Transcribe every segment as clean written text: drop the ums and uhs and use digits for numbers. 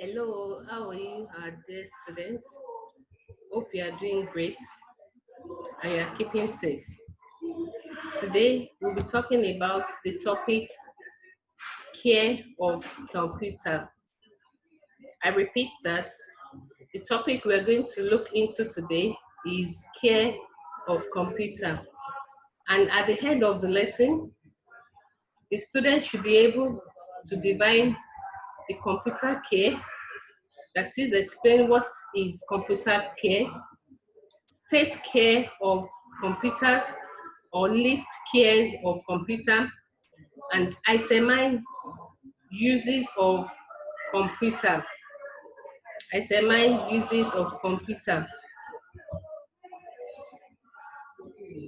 Hello, how are you, our dear students? Hope you are doing great and you are keeping safe. Today, we'll be talking about the topic care of computer. I repeat that the topic we're going to look into today is care of computer. And at the end of the lesson, the student should be able to define the computer care, that is, explain what is computer care, state care of computers or list care of computer, and itemize uses of computer. Itemize uses of computer.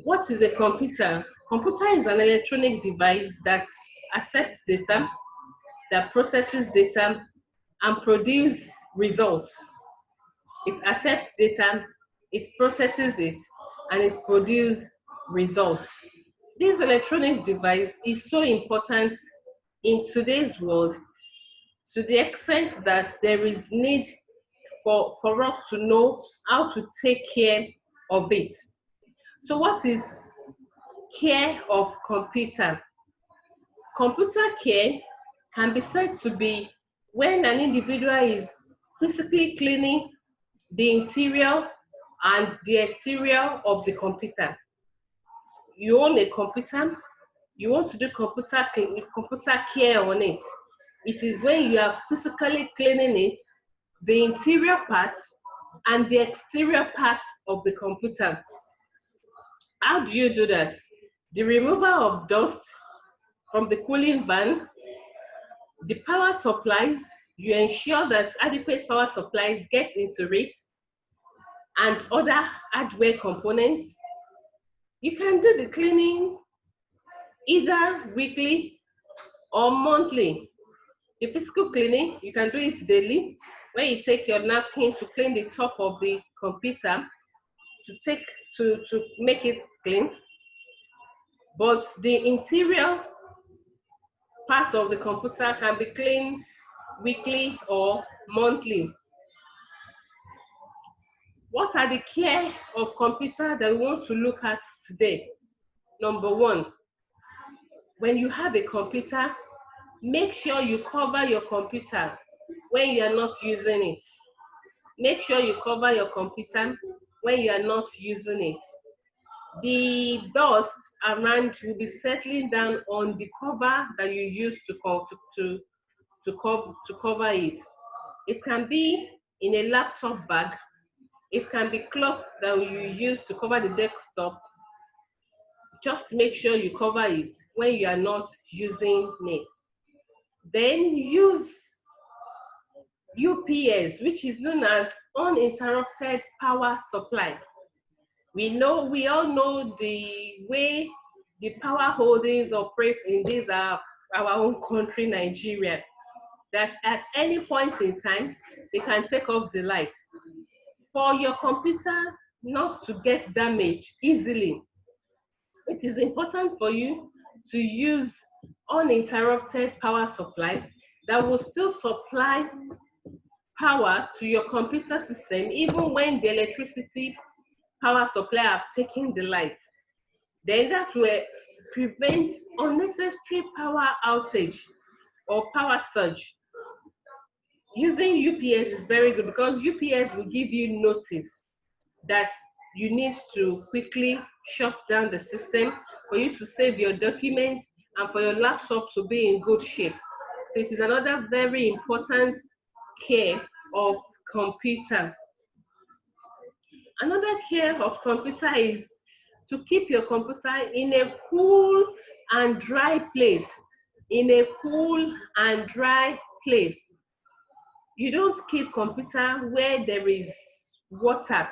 What is a computer? Computer is an electronic device that accepts data, that processes data, and produces results. It accepts data, it processes it, and it produces results. This electronic device is so important in today's world to the extent that there is need for us to know how to take care of it. So what is care of computer? Computer care can be said to be when an individual is physically cleaning the interior and the exterior of the computer. You own a computer, you want to do computer care on it. It is when you are physically cleaning it, the interior part and the exterior part of the computer. How do you do that? The removal of dust from the cooling van, the power supplies, you ensure that adequate power supplies get into it, and other hardware components. You can do the cleaning either weekly or monthly. The physical cleaning, you can do it daily, when you take your napkin to clean the top of the computer to make it clean. But the interior parts of the computer can be cleaned weekly or monthly. What are the care of computer that we want to look at today? Number one, when you have a computer, make sure you cover your computer when you are not using it. Make sure you cover your computer when you are not using it. The dust around will be settling down on the cover that you use to cover it. It can be in a laptop bag. It can be cloth that you use to cover the desktop. Just make sure you cover it when you are not using it. Then use UPS, which is known as uninterrupted power supply. We all know the way the power holdings operate in our own country, Nigeria, that at any point in time, they can take off the lights. For your computer not to get damaged easily, it is important for you to use uninterrupted power supply that will still supply power to your computer system even when the electricity power supply have taken the lights. Then that will prevent unnecessary power outage or power surge. Using UPS is very good because UPS will give you notice that you need to quickly shut down the system for you to save your documents and for your laptop to be in good shape. So it is another very important care of computer. Another care of computer is to keep your computer in a cool and dry place. In a cool and dry place. You don't keep computer where there is water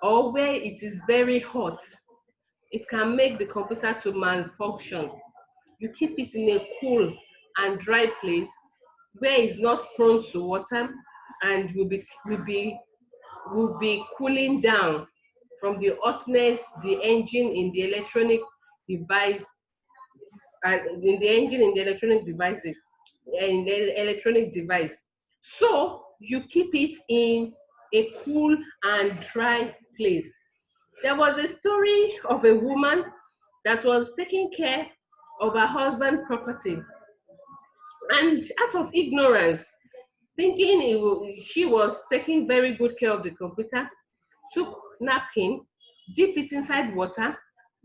or where it is very hot. It can make the computer to malfunction. You keep it in a cool and dry place where it's not prone to water and will be cooling down from the hotness the engine in the electronic device and in the engine in the electronic devices in the electronic device. So you keep it in a cool and dry place. There was a story of a woman that was taking care of her husband's property, and out of ignorance, thinking she was taking very good care of the computer, took napkin, dip it inside water,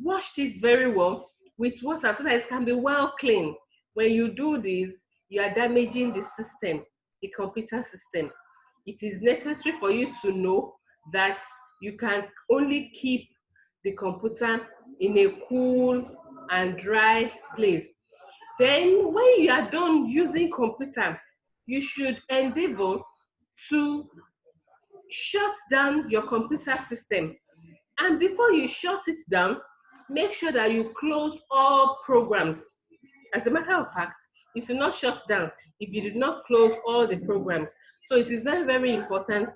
washed it very well with water so that it can be well clean. When you do this, you are damaging the system, the computer system. It is necessary for you to know that you can only keep the computer in a cool and dry place. Then when you are done using computer, you should endeavor to shut down your computer system. And before you shut it down, make sure that you close all programs. As a matter of fact, it will not shut down if you did not close all the programs. So it is very, very important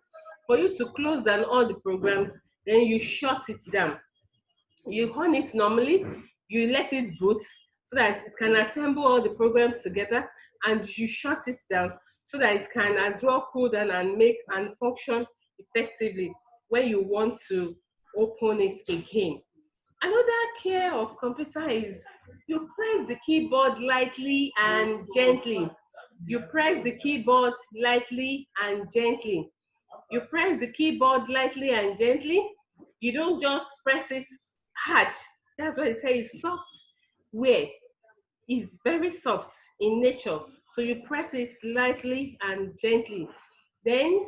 for you to close down all the programs, then you shut it down. You on it normally, you let it boot so that it can assemble all the programs together, and you shut it down so that it can as well cool down and make and function effectively when you want to open it again. Another care of computer is you press the keyboard lightly and gently. You press the keyboard lightly and gently. You press the keyboard lightly and gently. You don't just press it hard. That's why it says software is very soft in nature. So you press it lightly and gently. Then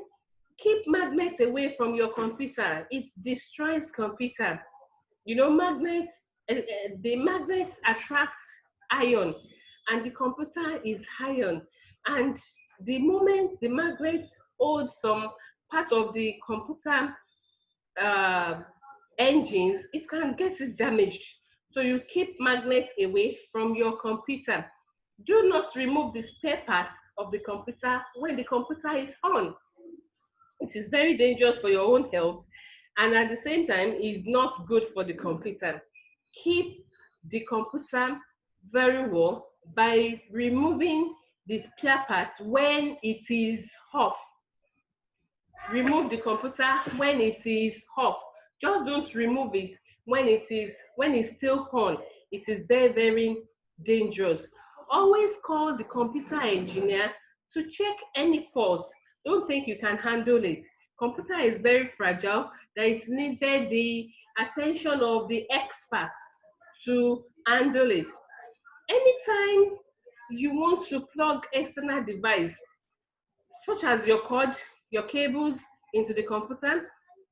keep magnets away from your computer. It destroys computer. You know, the magnets attract iron, and the computer is iron. And the moment the magnets hold some part of the computer uh, engines, it can get it damaged. So you keep magnets away from your computer. Do not remove the spare parts of the computer when the computer is on. It is very dangerous for your own health, and at the same time is not good for the computer. Keep the computer very well by removing the spare parts when it is off. Remove the computer when it is off. Just don't remove it when it's still on. It is very, very dangerous. Always call the computer engineer to check any faults. Don't think you can handle it. Computer is very fragile, that it needed the attention of the experts to handle it. Anytime you want to plug external device, such as your cord, your cables into the computer,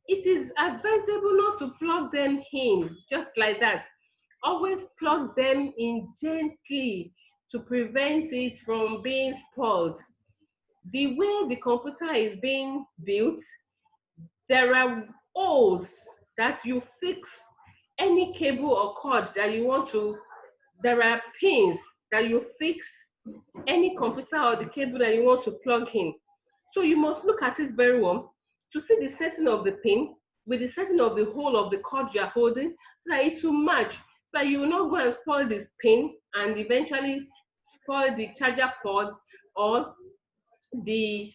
it is advisable not to plug them in just like that. Always plug them in gently to prevent it from being spoiled. The way the computer is being built, there are holes that you fix any cable or cord that you want to, there are pins that you fix any computer or the cable that you want to plug in. So you must look at it very well to see the setting of the pin with the setting of the hole of the cord you are holding, so that it will match, so that you will not go and spoil this pin and eventually spoil the charger port or the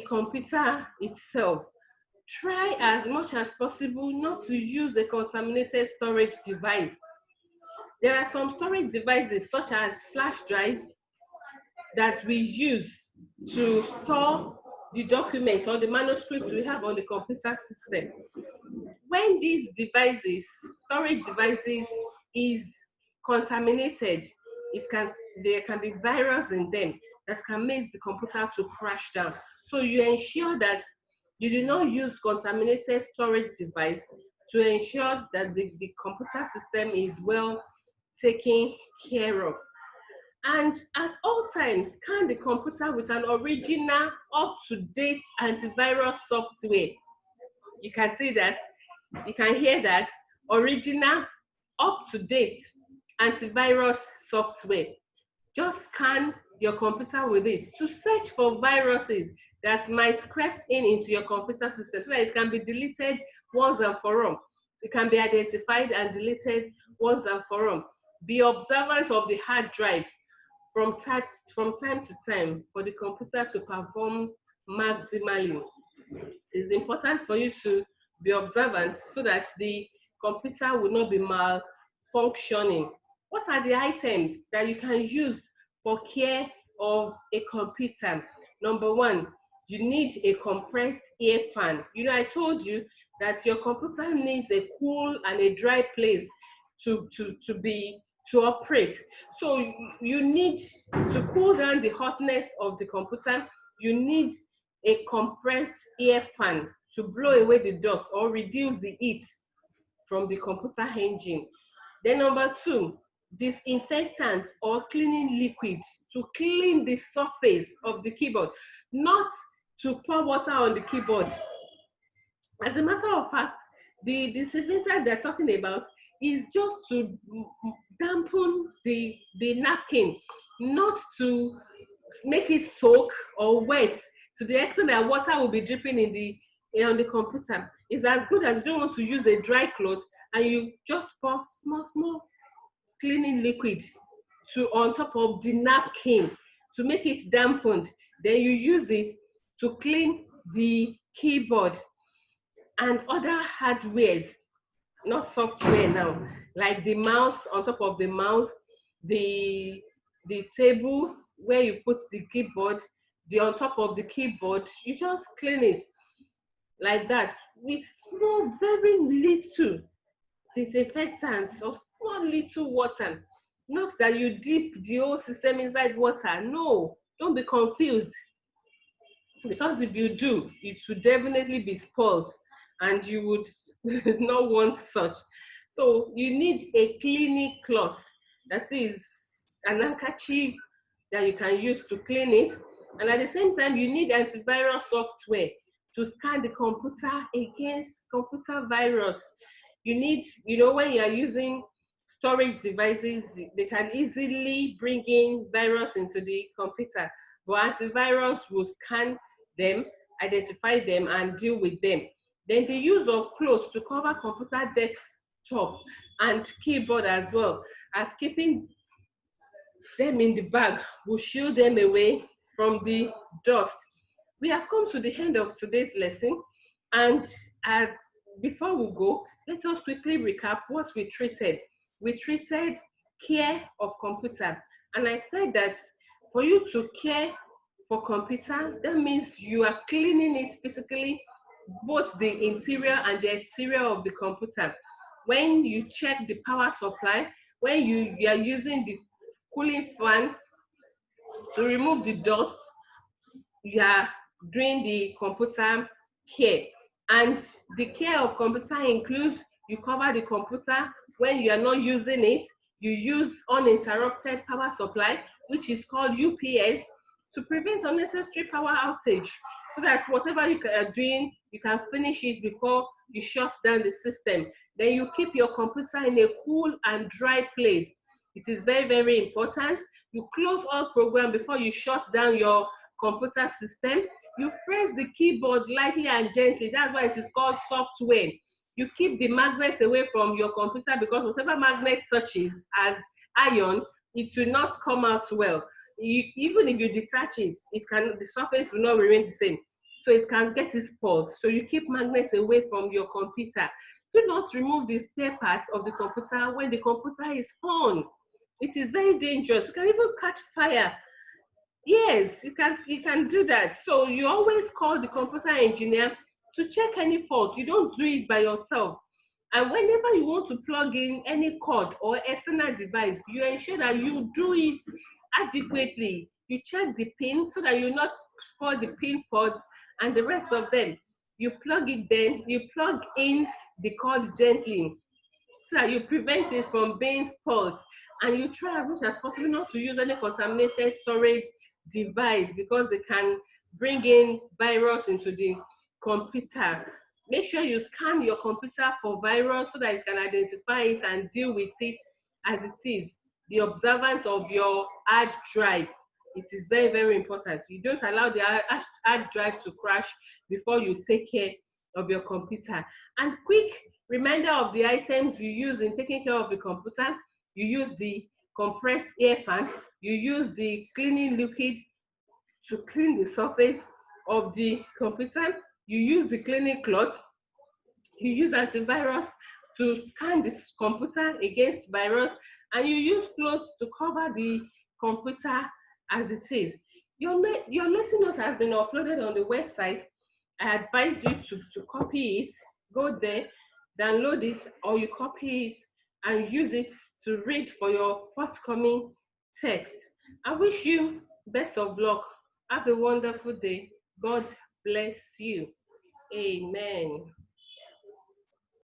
computer itself. Try as much as possible not to use a contaminated storage device. There are some storage devices such as flash drive that we use to store the documents or the manuscript we have on the computer system. When these devices, storage devices, is contaminated, there can be virus in them that can make the computer to crash down. So you ensure that you do not use contaminated storage device to ensure that the computer system is well taken care of. And at all times, scan the computer with an original, up-to-date antivirus software. You can see that, you can hear that, original, up-to-date antivirus software. Just scan your computer with it to search for viruses that might creep into your computer system so that it can be deleted once and for all. It can be identified and deleted once and for all. Be observant of the hard drive. from time to time for the computer to perform maximally. It is important for you to be observant so that the computer will not be malfunctioning. What are the items that you can use for care of a computer? Number one, you need a compressed air fan. You know, I told you that your computer needs a cool and a dry place to operate. So you need to cool down the hotness of the computer. You need a compressed air fan to blow away the dust or reduce the heat from the computer engine. Then number two, disinfectant or cleaning liquid to clean the surface of the keyboard, not to pour water on the keyboard. As a matter of fact, the disinfectant they're talking about is just to dampen the napkin, not to make it soak or wet to the extent that water will be dripping on the computer. It's as good as you don't want to use a dry cloth and you just pour small cleaning liquid to on top of the napkin to make it dampened. Then you use it to clean the keyboard and other hardwares, not software now, like the mouse, on top of the mouse, the table where you put the keyboard, the on top of the keyboard, you just clean it like that with small, very little disinfectants or small little water. Not that you dip the whole system inside water. No, don't be confused. Because if you do, it would definitely be spoiled and you would not want such. So you need a cleaning cloth, that is an handkerchief that you can use to clean it. And at the same time, you need antivirus software to scan the computer against computer virus. You need, when you are using storage devices, they can easily bring in virus into the computer, but antivirus will scan them, identify them, and deal with them. Then the use of clothes to cover computer desktop and keyboard as well as keeping them in the bag will shield them away from the dust. We have come to the end of today's lesson, and before we go, let us quickly recap what we treated. We treated care of computer, and I said that for you to care for computer, that means you are cleaning it physically, both the interior and the exterior of the computer. When you check the power supply, when you are using the cooling fan to remove the dust, you are doing the computer care. And the care of computer includes you cover the computer when you are not using it. You use uninterrupted power supply, which is called UPS, to prevent unnecessary power outage, so that whatever you are doing, you can finish it before you shut down the system. Then you keep your computer in a cool and dry place. It is very, very important. You close all programs before you shut down your computer system. You press the keyboard lightly and gently. That's why it is called software. You keep the magnets away from your computer, because whatever magnet touches as iron, it will not come out well. Even if you detach it, the surface will not remain the same. So it can get spoiled. So you keep magnets away from your computer. Do not remove the spare parts of the computer when the computer is on. It is very dangerous. It can even catch fire. Yes, you can do that. So you always call the computer engineer to check any fault. You don't do it by yourself. And whenever you want to plug in any cord or external device, you ensure that you do it adequately. You check the pin so that you not spoil the pin ports and the rest of them. You plug in the cord gently so that you prevent it from being spoiled. And you try as much as possible not to use any contaminated storage device, because they can bring in virus into the computer. Make sure you scan your computer for virus so that it can identify it and deal with it as it is. Be observant of your hard drive. It is very, very important. You don't allow the hard drive to crash before you take care of your computer. And quick reminder of the items you use in taking care of the computer. You use the compressed air fan, You use the cleaning liquid to clean the surface of the computer. You use the cleaning cloth. You use antivirus to scan the computer against virus, and you use clothes to cover the computer as it is. Your lesson note has been uploaded on the website. I advise you to copy it, go there, download it, or you copy it and use it to read for your forthcoming text. I wish you best of luck. Have a wonderful day. God bless you. Amen.